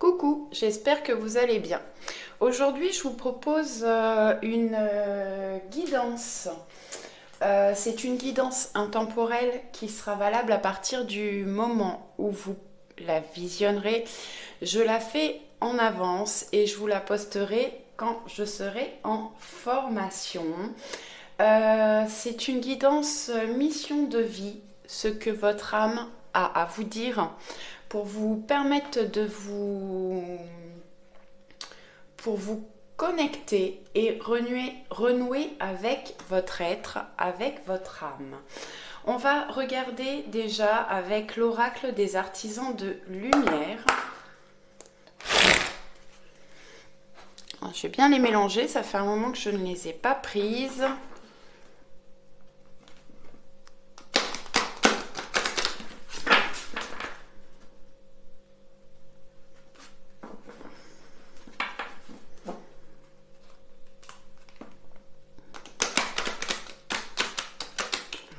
Coucou, j'espère que vous allez bien. Aujourd'hui, je vous propose une guidance. C'est une guidance intemporelle qui sera valable à partir du moment où vous la visionnerez. Je la fais en avance et je vous la posterai quand je serai en formation. C'est une guidance mission de vie, ce que votre âme a à vous dire pour vous permettre de pour vous connecter et renouer avec votre être, avec votre âme. On va regarder déjà avec l'oracle des artisans de lumière. Je vais bien les mélanger, ça fait un moment que je ne les ai pas prises.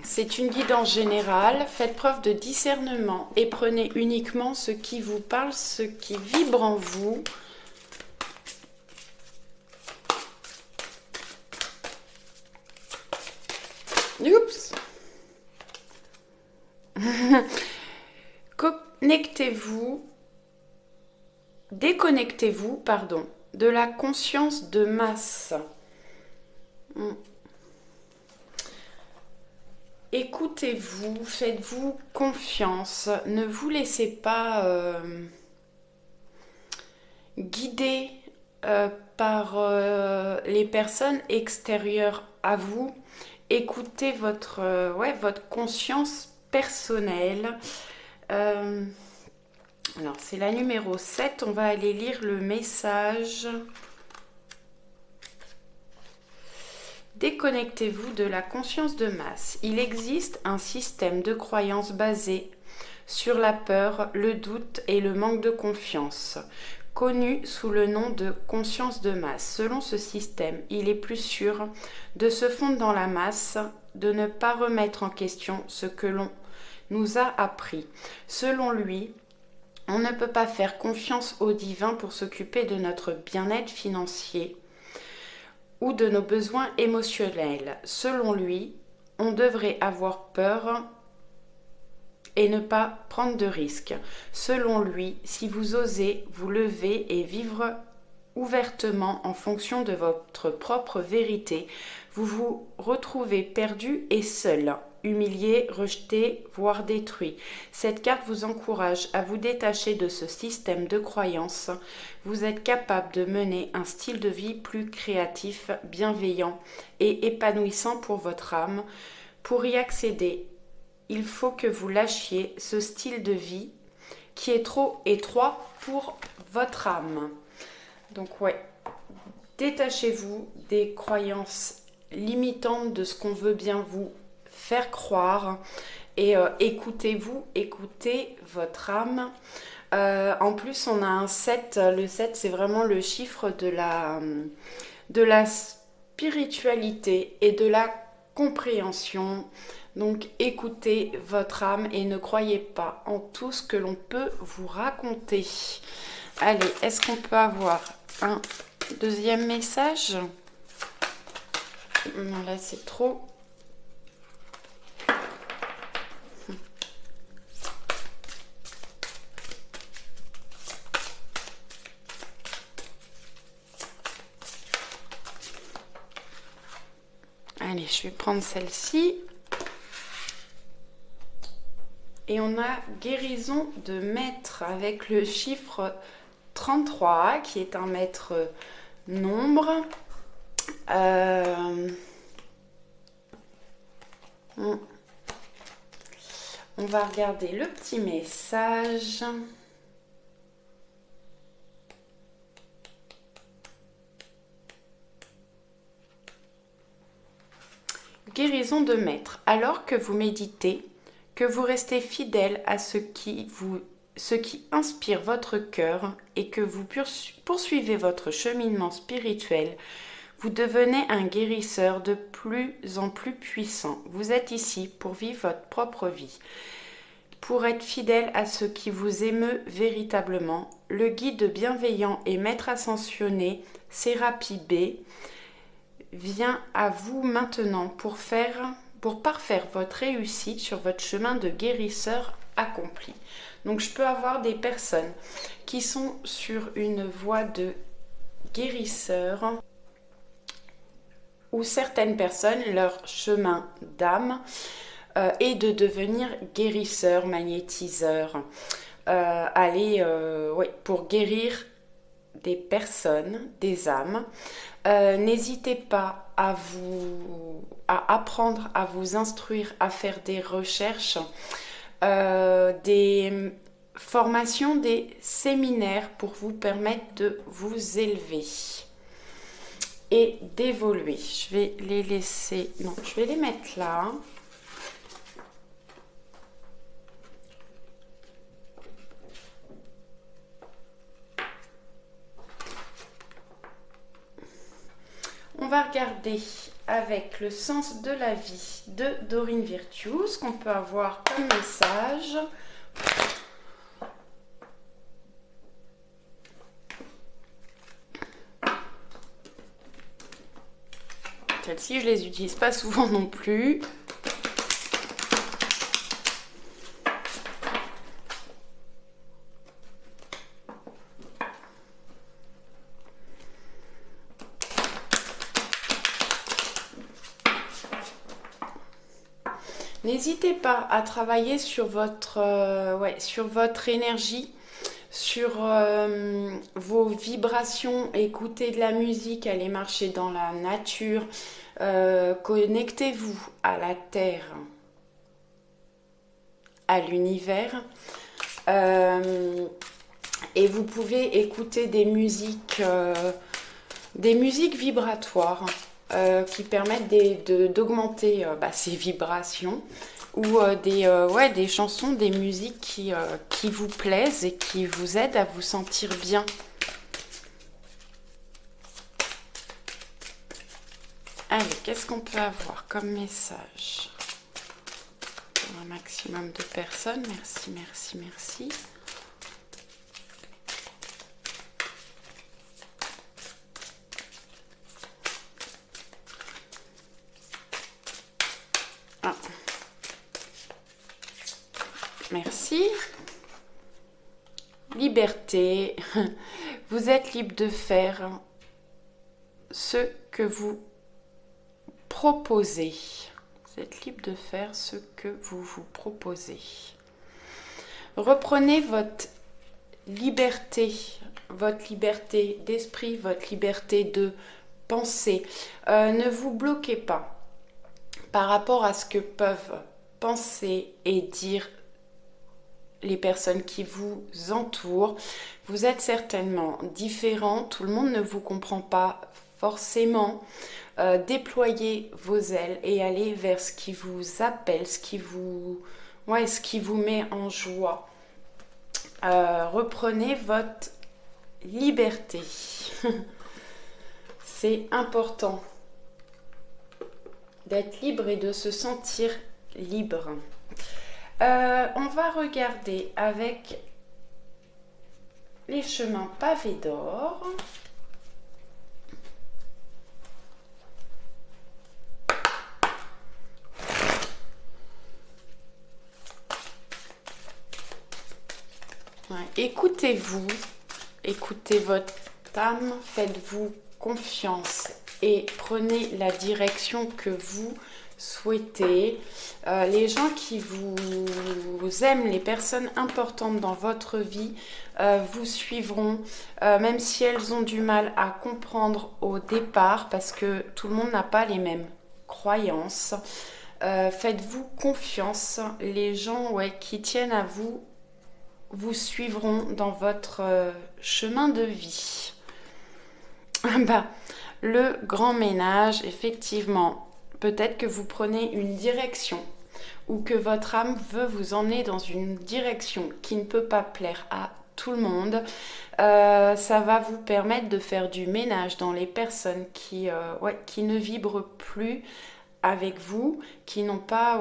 C'est une guidance générale, faites preuve de discernement et prenez uniquement ce qui vous parle, ce qui vibre en vous. Oups. Déconnectez-vous, pardon, de la conscience de masse. Écoutez-vous, faites-vous confiance, ne vous laissez pas guider par les personnes extérieures à vous. Écoutez votre conscience personnelle. Alors, c'est la numéro 7. On va aller lire le message. Déconnectez-vous de la conscience de masse. Il existe un système de croyances basé sur la peur, le doute et le manque de confiance, connu sous le nom de conscience de masse. Selon ce système, il est plus sûr de se fondre dans la masse, de ne pas remettre en question ce que l'on nous a appris. Selon lui, on ne peut pas faire confiance au divin pour s'occuper de notre bien-être financier ou de nos besoins émotionnels. Selon lui, on devrait avoir peur et ne pas prendre de risques. Selon lui, si vous osez vous lever et vivre ouvertement en fonction de votre propre vérité, vous vous retrouvez perdu et seul, humilié, rejeté, voire détruit. Cette carte vous encourage à vous détacher de ce système de croyances. Vous êtes capable de mener un style de vie plus créatif, bienveillant et épanouissant pour votre âme. Pour y accéder, il faut que vous lâchiez ce style de vie qui est trop étroit pour votre âme. Donc ouais, détachez-vous des croyances limitantes de ce qu'on veut bien vous faire croire et écoutez-vous, écoutez votre âme. En plus, on a un 7. Le 7, c'est vraiment le chiffre de la spiritualité et de la compréhension. Donc écoutez votre âme et ne croyez pas en tout ce que l'on peut vous raconter. Allez, est-ce qu'on peut avoir un deuxième message? Non, là c'est trop. Allez, je vais prendre celle-ci. Et on a guérison de maître avec le chiffre 33 qui est un maître nombre. On va regarder le petit message. Guérison de maître. Alors que vous méditez, que vous restez fidèle à ce qui inspire votre cœur et que vous poursuivez votre cheminement spirituel, vous devenez un guérisseur de plus en plus puissant. Vous êtes ici pour vivre votre propre vie, pour être fidèle à ce qui vous émeut véritablement. le guide bienveillant et maître ascensionné, Sérapi B, vient à vous maintenant pour parfaire votre réussite sur votre chemin de guérisseur accompli. Donc je peux avoir des personnes qui sont sur une voie de guérisseur ou certaines personnes, leur chemin d'âme est de devenir guérisseur, magnétiseur, pour guérir des personnes, des âmes. N'hésitez pas à apprendre, à vous instruire, à faire des recherches, des formations, des séminaires pour vous permettre de vous élever et d'évoluer. Je vais les laisser, non, je vais les mettre là. On va regarder avec le sens de la vie de Dorine Virtue, ce qu'on peut avoir comme message. Celles-ci, je les utilise pas souvent non plus. N'hésitez pas à travailler sur votre énergie, sur vos vibrations, écoutez de la musique, allez marcher dans la nature, connectez-vous à la terre, à l'univers, et vous pouvez écouter des musiques vibratoires qui permettent d'augmenter ces vibrations, ou des chansons, des musiques qui vous plaisent et qui vous aident à vous sentir bien. Allez, qu'est-ce qu'on peut avoir comme message pour un maximum de personnes? Merci, merci, merci. Ah. Merci. Liberté. Vous êtes libre de faire ce que vous proposez. Vous êtes libre de faire ce que vous vous proposez. Reprenez votre liberté d'esprit, votre liberté de penser. Ne vous bloquez pas par rapport à ce que peuvent penser et dire les personnes qui vous entourent. Vous êtes certainement différents, tout le monde ne vous comprend pas forcément. Déployez vos ailes et allez vers ce qui vous appelle, ce qui vous met en joie. Reprenez votre liberté. C'est important d'être libre et de se sentir libre. On va regarder avec les chemins pavés d'or. Ouais, écoutez-vous, écoutez votre âme, faites-vous confiance et prenez la direction que vous souhaitez. Les gens qui vous aiment, les personnes importantes dans votre vie, vous suivront, même si elles ont du mal à comprendre au départ, parce que tout le monde n'a pas les mêmes croyances. Faites-vous confiance. Les gens qui tiennent à vous suivront dans votre chemin de vie. Le grand ménage, effectivement, peut-être que vous prenez une direction ou que votre âme veut vous emmener dans une direction qui ne peut pas plaire à tout le monde. Ça va vous permettre de faire du ménage dans les personnes qui ne vibrent plus avec vous, qui n'ont pas,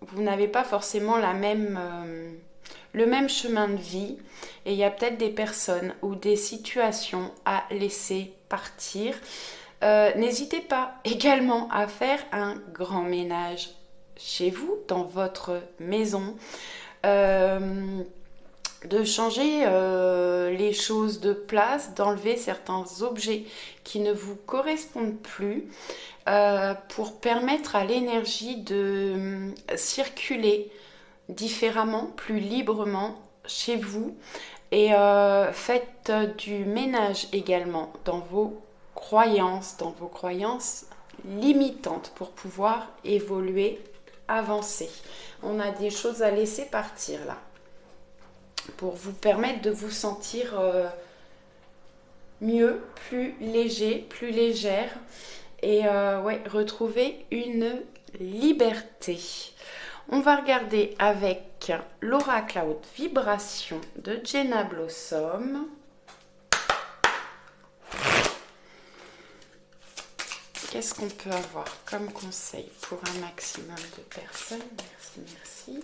vous n'avez pas forcément la même le même chemin de vie et il y a peut-être des personnes ou des situations à laisser partir. N'hésitez pas également à faire un grand ménage chez vous, dans votre maison. De changer les choses de place, d'enlever certains objets qui ne vous correspondent plus pour permettre à l'énergie de circuler différemment, plus librement chez vous. Et faites du ménage également dans vos croyances limitantes pour pouvoir évoluer, avancer. On a des choses à laisser partir là, pour vous permettre de vous sentir mieux, plus léger, plus légère et retrouver une liberté. On va regarder avec l'oracle à haute vibration de Jenna Blossom. Qu'est-ce qu'on peut avoir comme conseil pour un maximum de personnes? Merci.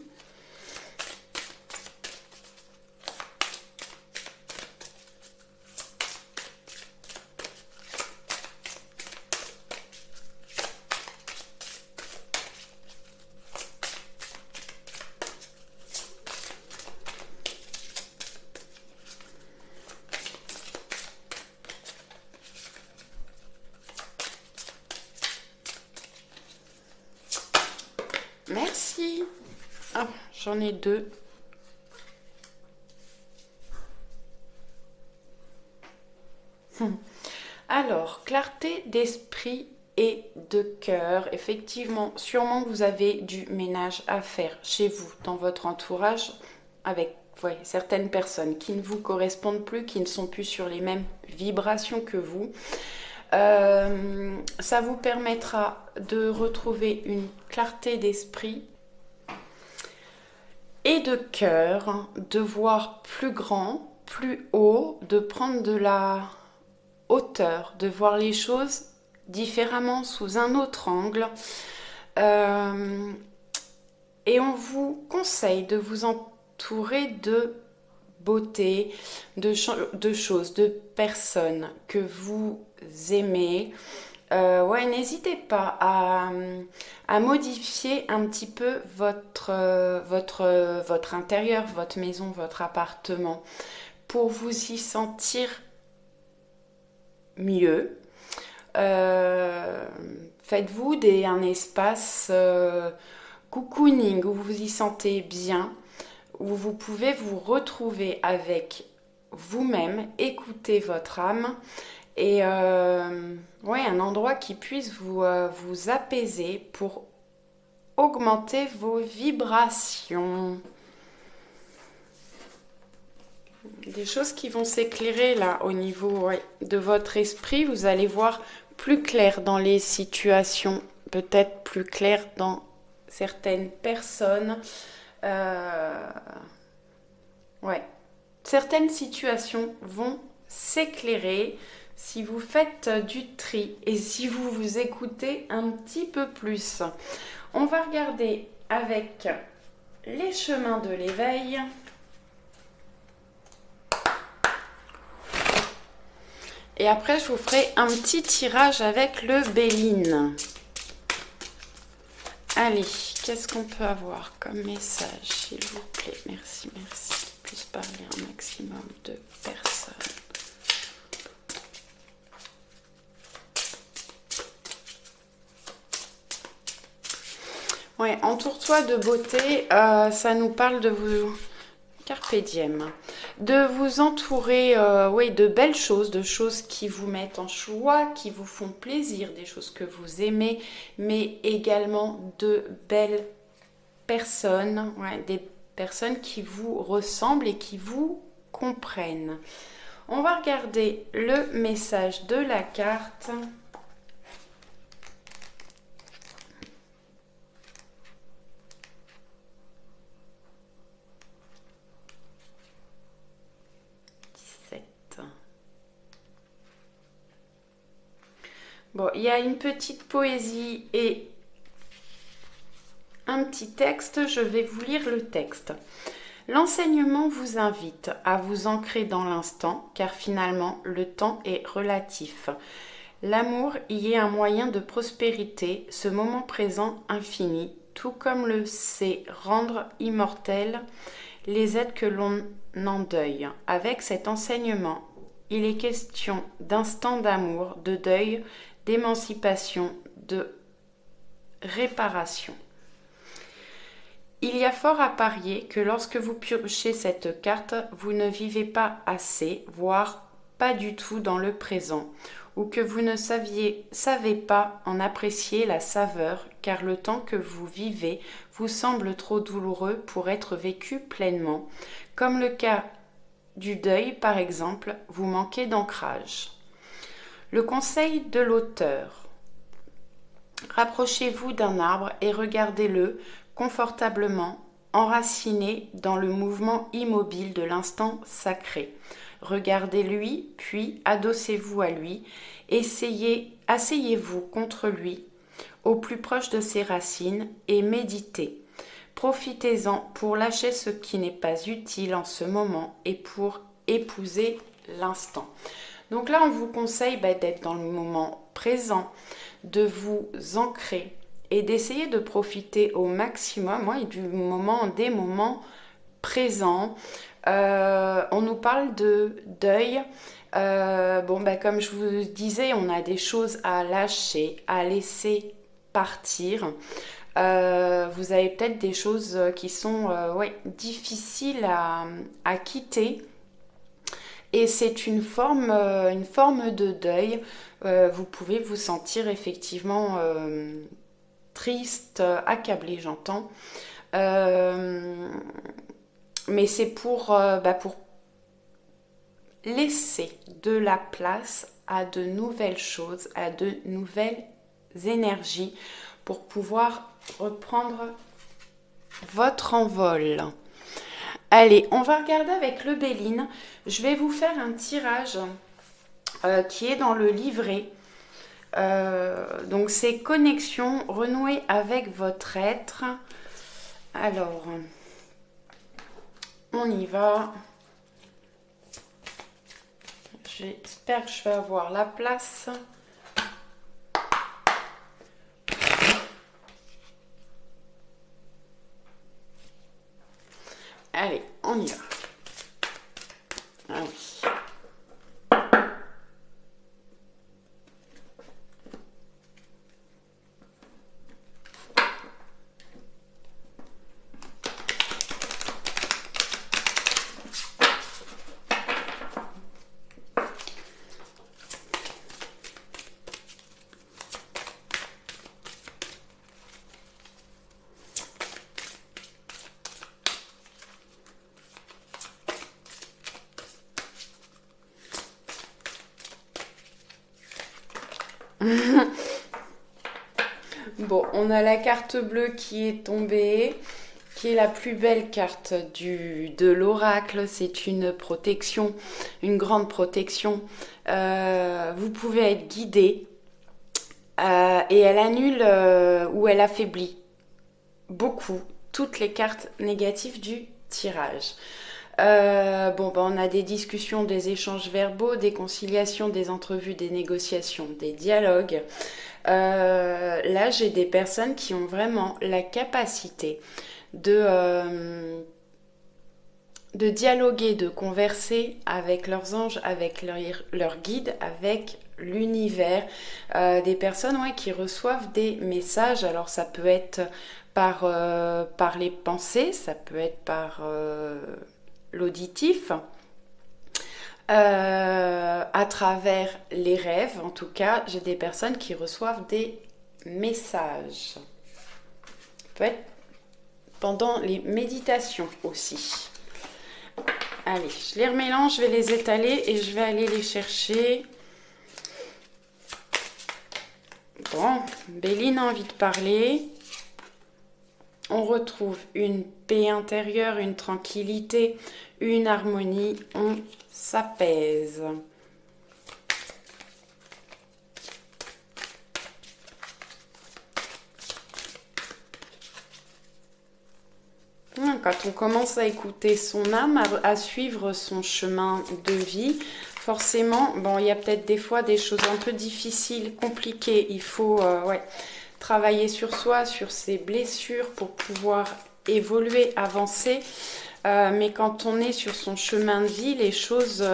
Merci. Oh, j'en ai deux. Alors, clarté d'esprit et de cœur. Effectivement, sûrement que vous avez du ménage à faire chez vous, dans votre entourage, avec certaines personnes qui ne vous correspondent plus, qui ne sont plus sur les mêmes vibrations que vous. Ça vous permettra de retrouver une clarté d'esprit et de cœur, de voir plus grand, plus haut, de prendre de la hauteur, de voir les choses différemment sous un autre angle. Et on vous conseille de vous entourer de beauté, de choses, de personnes que vous aimez. N'hésitez pas à modifier un petit peu votre intérieur, votre maison, votre appartement pour vous y sentir mieux. Faites-vous un espace cocooning où vous vous y sentez bien, où vous pouvez vous retrouver avec vous-même, écouter votre âme et un endroit qui puisse vous apaiser pour augmenter vos vibrations. Des choses qui vont s'éclairer là au niveau de votre esprit. Vous allez voir plus clair dans les situations, peut-être plus clair dans certaines personnes. Certaines situations vont s'éclairer si vous faites du tri et si vous vous écoutez un petit peu plus. On va regarder avec les chemins de l'éveil. Et après, je vous ferai un petit tirage avec le Béline. Allez, qu'est-ce qu'on peut avoir comme message, s'il vous plaît? Merci. Puisse parler un maximum de personnes. Entoure-toi de beauté, ça nous parle de vous... Carpe diem. De vous entourer de belles choses, de choses qui vous mettent en joie, qui vous font plaisir, des choses que vous aimez, mais également de belles personnes, des personnes qui vous ressemblent et qui vous comprennent. On va regarder le message de la carte. Bon, il y a une petite poésie et un petit texte. Je vais vous lire le texte. L'enseignement vous invite à vous ancrer dans l'instant, car finalement, le temps est relatif. L'amour y est un moyen de prospérité, ce moment présent infini, tout comme le sait rendre immortel les êtres que l'on endeuille. Avec cet enseignement, il est question d'instant d'amour, de deuil, d'émancipation, de réparation. Il y a fort à parier que lorsque vous piochez cette carte, vous ne vivez pas assez, voire pas du tout dans le présent, ou que vous ne savez pas en apprécier la saveur, car le temps que vous vivez vous semble trop douloureux pour être vécu pleinement, comme le cas du deuil par exemple, vous manquez d'ancrage. Le conseil de l'auteur. Rapprochez-vous d'un arbre et regardez-le confortablement, enraciné dans le mouvement immobile de l'instant sacré. Regardez-lui, puis adossez-vous à lui, asseyez-vous contre lui, au plus proche de ses racines, et méditez. Profitez-en pour lâcher ce qui n'est pas utile en ce moment et pour épouser l'instant. Donc là, on vous conseille d'être dans le moment présent, de vous ancrer et d'essayer de profiter au maximum des moments présents. On nous parle de deuil. Comme je vous disais, on a des choses à lâcher, à laisser partir. Vous avez peut-être des choses qui sont difficiles à quitter. Et c'est une forme de deuil. Vous pouvez vous sentir effectivement triste, accablé, j'entends. Mais c'est pour laisser de la place à de nouvelles choses, à de nouvelles énergies pour pouvoir reprendre votre envol. Allez, on va regarder avec le Béline. Je vais vous faire un tirage qui est dans le livret. Donc c'est connexion, renouer avec votre être. Alors, on y va. J'espère que je vais avoir la place. Allez, on y va. Ah oui. Bon, on a la carte bleue qui est tombée, qui est la plus belle carte de l'oracle. C'est une protection, une grande protection. Vous pouvez être guidé et elle annule ou elle affaiblit beaucoup toutes les cartes négatives du tirage. On a des discussions, des échanges verbaux, des conciliations, des entrevues, des négociations, des dialogues. Là, j'ai des personnes qui ont vraiment la capacité de dialoguer, de converser avec leurs anges, avec leurs guides, avec l'univers. Des personnes qui reçoivent des messages. Alors, ça peut être par les pensées, ça peut être par l'auditif, à travers les rêves. En tout cas, j'ai des personnes qui reçoivent des messages. Ça peut être pendant les méditations aussi. Allez, je les remélange, je vais les étaler et je vais aller les chercher. Bon, Béline a envie de parler. On retrouve une paix intérieure, une tranquillité, une harmonie. On s'apaise. Quand on commence à écouter son âme, à suivre son chemin de vie, forcément, bon, il y a peut-être des fois des choses un peu difficiles, compliquées. Il faut travailler sur soi, sur ses blessures pour pouvoir évoluer, avancer. Mais quand on est sur son chemin de vie, les choses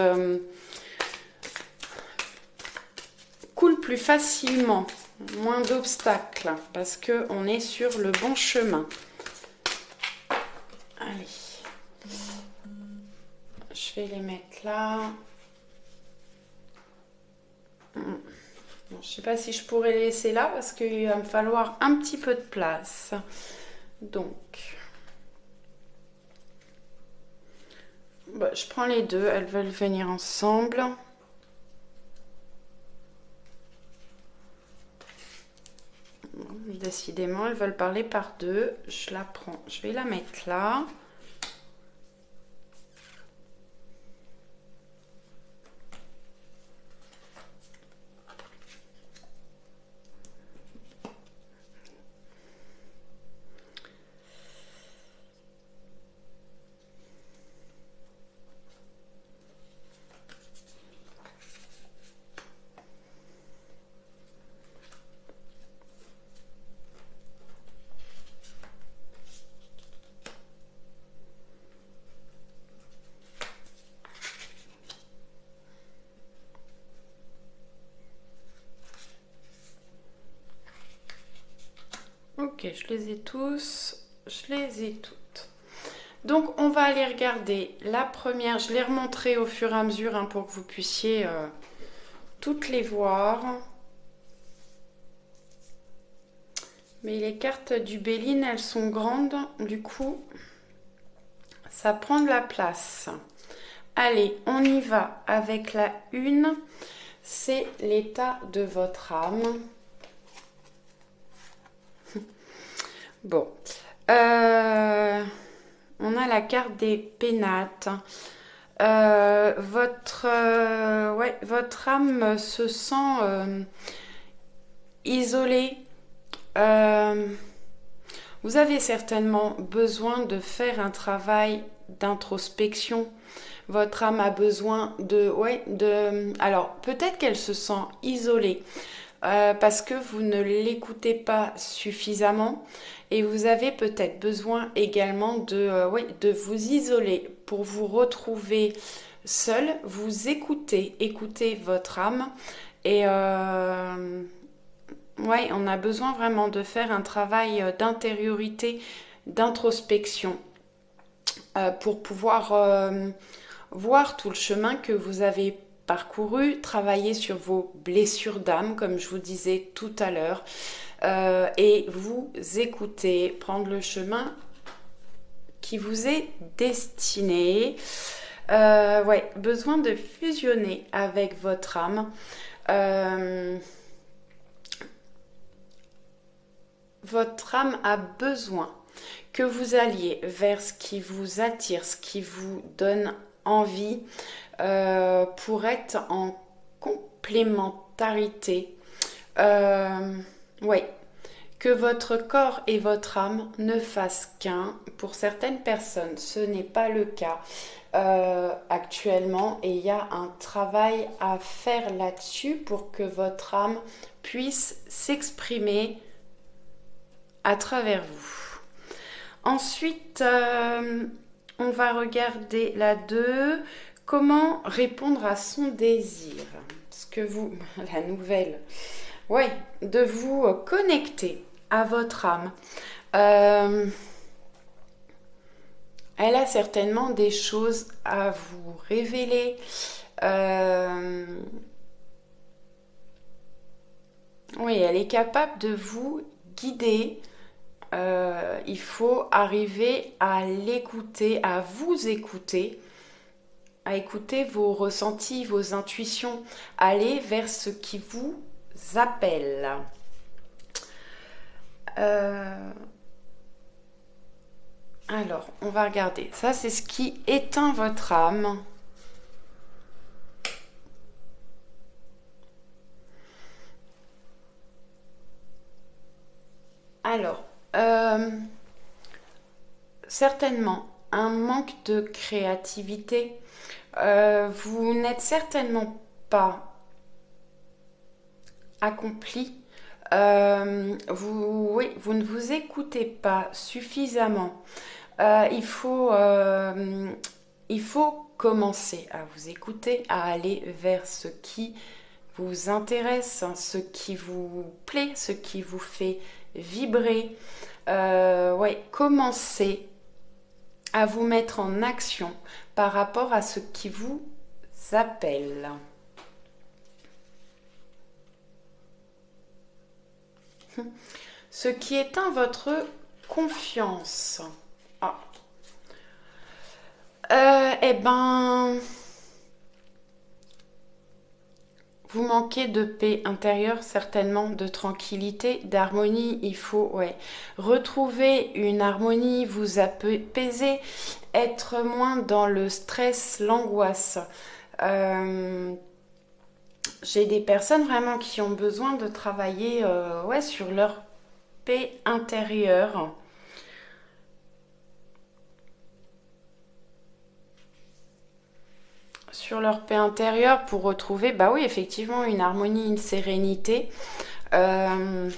coulent plus facilement, moins d'obstacles, parce qu'on est sur le bon chemin. Allez, je vais les mettre là. Bon, je ne sais pas si je pourrais les laisser là parce qu'il va me falloir un petit peu de place. Donc, je prends les deux, elles veulent venir ensemble. Bon, décidément, elles veulent parler par deux. Je la prends, je vais la mettre là. Ok, je les ai tous, je les ai toutes. Donc, on va aller regarder la première. Je l'ai remontrée au fur et à mesure pour que vous puissiez toutes les voir. Mais les cartes du Béline, elles sont grandes. Du coup, ça prend de la place. Allez, on y va avec la une. C'est l'état de votre âme. Bon. On a la carte des pénates. Votre âme se sent isolée. Vous avez certainement besoin de faire un travail d'introspection. Votre âme a besoin alors, peut-être qu'elle se sent isolée parce que vous ne l'écoutez pas suffisamment et vous avez peut-être besoin également de vous isoler pour vous retrouver seul. Vous écoutez votre âme et on a besoin vraiment de faire un travail d'intériorité, d'introspection pour pouvoir voir tout le chemin que vous avez parcouru, travailler sur vos blessures d'âme, comme je vous disais tout à l'heure, et vous écouter, prendre le chemin qui vous est destiné. Besoin de fusionner avec votre âme. Votre âme a besoin que vous alliez vers ce qui vous attire, ce qui vous donne envie pour être en complémentarité. Que votre corps et votre âme ne fassent qu'un. Pour certaines personnes, ce n'est pas le cas actuellement et il y a un travail à faire là-dessus pour que votre âme puisse s'exprimer à travers vous. Ensuite, on va regarder la 2. Comment répondre à son désir? Parce que la nouvelle, de vous connecter à votre âme. Elle a certainement des choses à vous révéler. Elle est capable de vous guider. Il faut arriver à l'écouter, à vous écouter, à écouter vos ressentis, vos intuitions, aller vers ce qui vous appelle. Alors, on va regarder. Ça, c'est ce qui éteint votre âme. Alors, certainement un manque de créativité. Vous n'êtes certainement pas accompli. Oui, vous ne vous écoutez pas suffisamment. Il faut commencer à vous écouter, à aller vers ce qui vous intéresse, hein, ce qui vous plaît, ce qui vous fait vibrer. Ouais, commencez à vous mettre en action par rapport à ce qui vous appelle. Ce qui éteint votre confiance. Ah. Eh ben, vous manquez de paix intérieure, certainement, de tranquillité, d'harmonie. Il faut, ouais, retrouver une harmonie, vous apaiser, être moins dans le stress, l'angoisse. J'ai des personnes vraiment qui ont besoin de travailler ouais, sur leur paix intérieure. Sur leur paix intérieure pour retrouver, bah oui, effectivement, une harmonie, une sérénité. Euh,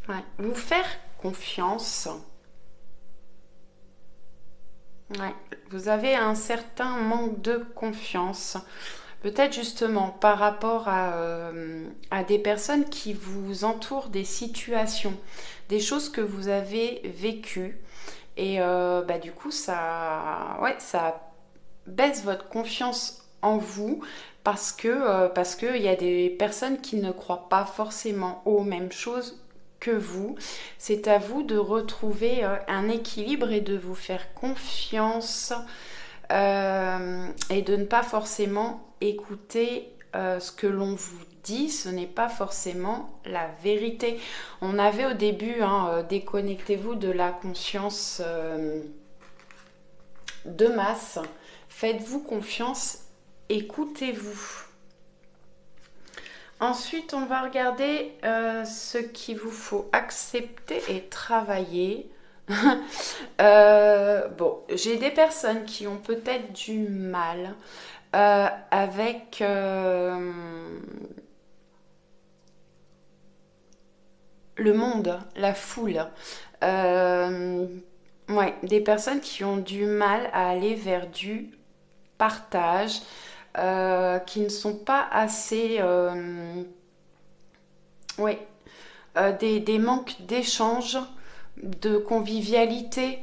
ouais. Vous faire confiance. Ouais. Vous avez un certain manque de confiance. Peut-être justement par rapport à des personnes qui vous entourent, des situations, des choses que vous avez vécues. Et bah, du coup, ouais, ça baisse votre confiance en vous parce que il y a des personnes qui ne croient pas forcément aux mêmes choses que vous. C'est à vous de retrouver un équilibre et de vous faire confiance et de ne pas forcément écouter ce que l'on vous dit, ce n'est pas forcément la vérité. On avait au début, hein, déconnectez-vous de la conscience de masse, faites-vous confiance, écoutez-vous. Ensuite, on va regarder ce qu'il vous faut accepter et travailler. Bon, j'ai des personnes qui ont peut-être du mal avec le monde, la foule. Euh, ouais, des personnes qui ont du mal à aller vers du partage, qui ne sont pas assez... ouais, des manques d'échange, de convivialité.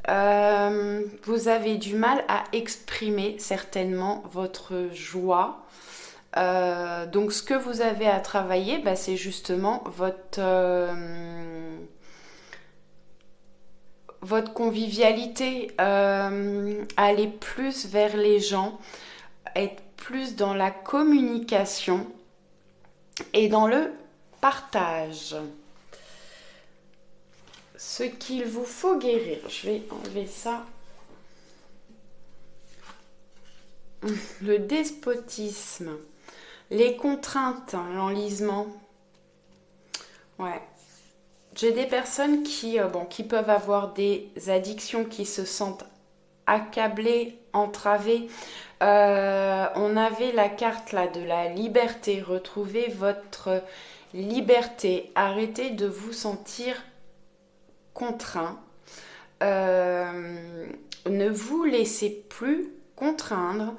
Vous avez du mal à exprimer certainement votre joie. Donc ce que vous avez à travailler, bah, c'est justement votre convivialité, aller plus vers les gens, être plus dans la communication et dans le partage. Ce qu'il vous faut guérir, je vais enlever ça. Le despotisme, les contraintes, hein, l'enlisement. Ouais. J'ai des personnes qui peuvent avoir des addictions, qui se sentent accablées, entravées. On avait la carte là de la liberté. Retrouvez votre liberté. Arrêtez de vous sentir contraint. Ne vous laissez plus contraindre.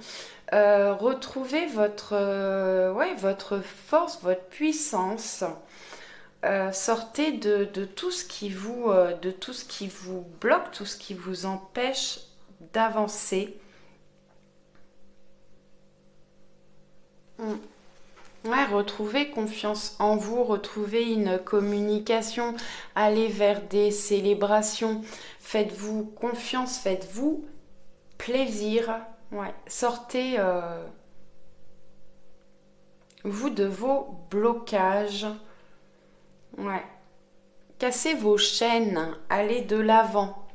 Retrouvez ouais, votre force, votre puissance. Sortez de tout ce qui de tout ce qui vous bloque, tout ce qui vous empêche d'avancer. Ouais, retrouvez confiance en vous, retrouvez une communication, allez vers des célébrations, faites-vous confiance, faites-vous plaisir. Ouais, sortez vous de vos blocages. Ouais. Cassez vos chaînes, allez de l'avant.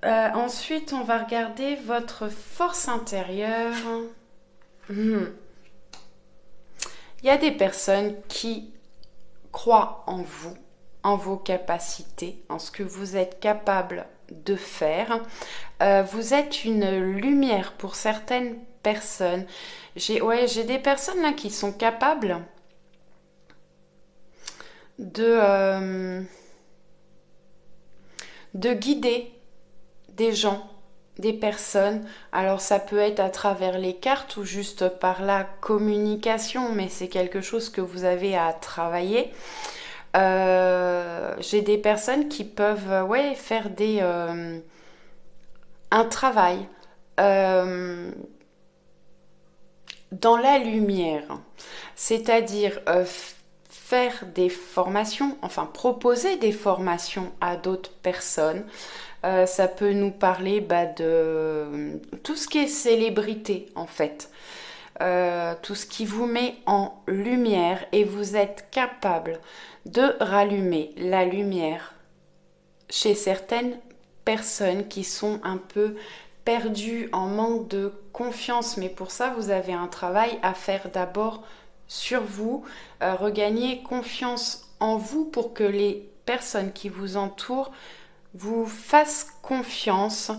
Ensuite, on va regarder votre force intérieure. Il y a des personnes qui croient en vous, en vos capacités, en ce que vous êtes capable de faire. Vous êtes une lumière pour certaines personnes. J'ai des personnes là qui sont capables de guider des gens, des personnes. Alors ça peut être à travers les cartes ou juste par la communication, mais c'est quelque chose que vous avez à travailler. J'ai des personnes qui peuvent faire un travail dans la lumière, c'est-à-dire faire des formations, enfin proposer des formations à d'autres personnes. Ça peut nous parler de tout ce qui est célébrité en fait. Tout ce qui vous met en lumière et vous êtes capable de rallumer la lumière chez certaines personnes qui sont un peu perdues, en manque de confiance. Mais pour ça, vous avez un travail à faire d'abord sur vous, regagner confiance en vous pour que les personnes qui vous entourent vous fassent confiance.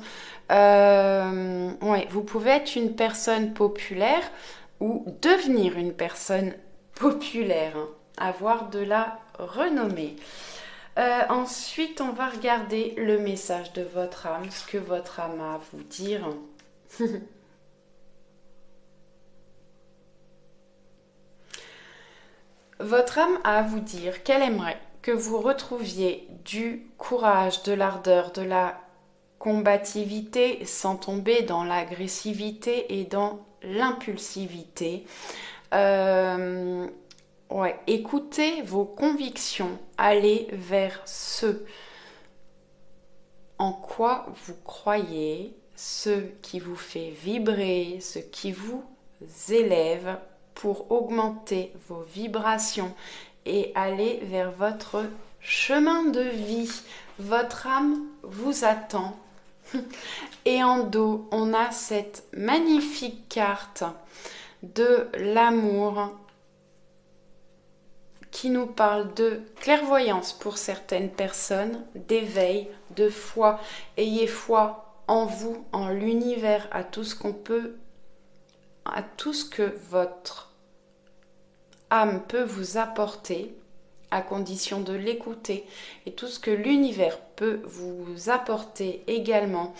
Vous pouvez être une personne populaire ou devenir une personne populaire, hein, avoir de la renommée. Ensuite, on va regarder le message de votre âme, ce que votre âme a à vous dire. Votre âme a à vous dire qu'elle aimerait que vous retrouviez du courage, de l'ardeur, de la combativité sans tomber dans l'agressivité et dans l'impulsivité. Écoutez vos convictions, allez vers ce en quoi vous croyez, ce qui vous fait vibrer, ce qui vous élève pour augmenter vos vibrations et aller vers votre chemin de vie. Votre âme vous attend. Et en dos, on a cette magnifique carte de l'amour qui nous parle de clairvoyance pour certaines personnes, d'éveil, de foi. Ayez foi en vous, en l'univers, à tout ce qu'on peut, à tout ce que votre âme peut vous apporter, à condition de l'écouter, et tout ce que l'univers peut vous apporter également.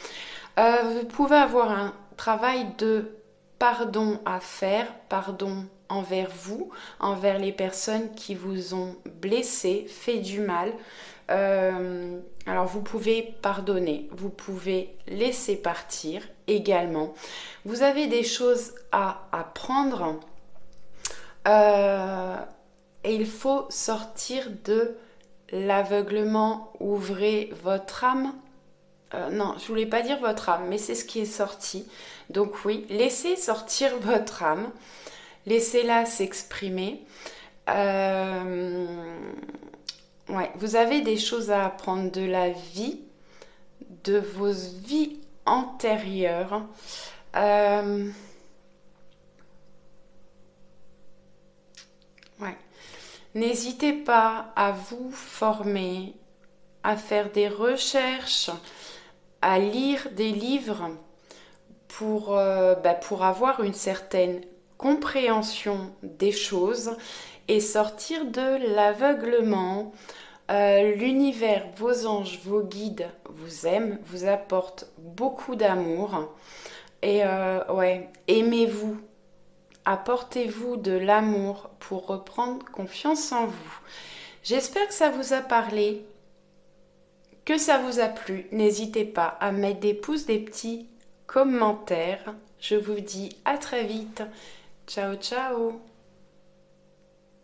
Vous pouvez avoir un travail de pardon à faire, pardon envers vous, envers les personnes qui vous ont blessé, fait du mal. Alors vous pouvez pardonner, vous pouvez laisser partir également. Vous avez des choses à apprendre. Et il faut sortir de l'aveuglement. Ouvrez votre âme. Non, je voulais pas dire votre âme, mais c'est ce qui est sorti. Donc oui, laissez sortir votre âme. Laissez-la s'exprimer. Vous avez des choses à apprendre de la vie, de vos vies antérieures. N'hésitez pas à vous former, à faire des recherches, à lire des livres pour avoir une certaine compréhension des choses et sortir de l'aveuglement. L'univers, vos anges, vos guides vous aiment, vous apportent beaucoup d'amour. Et aimez-vous. Apportez-vous de l'amour pour reprendre confiance en vous. J'espère que ça vous a parlé, que ça vous a plu. N'hésitez pas à mettre des pouces, des petits commentaires. Je vous dis à très vite. Ciao, ciao.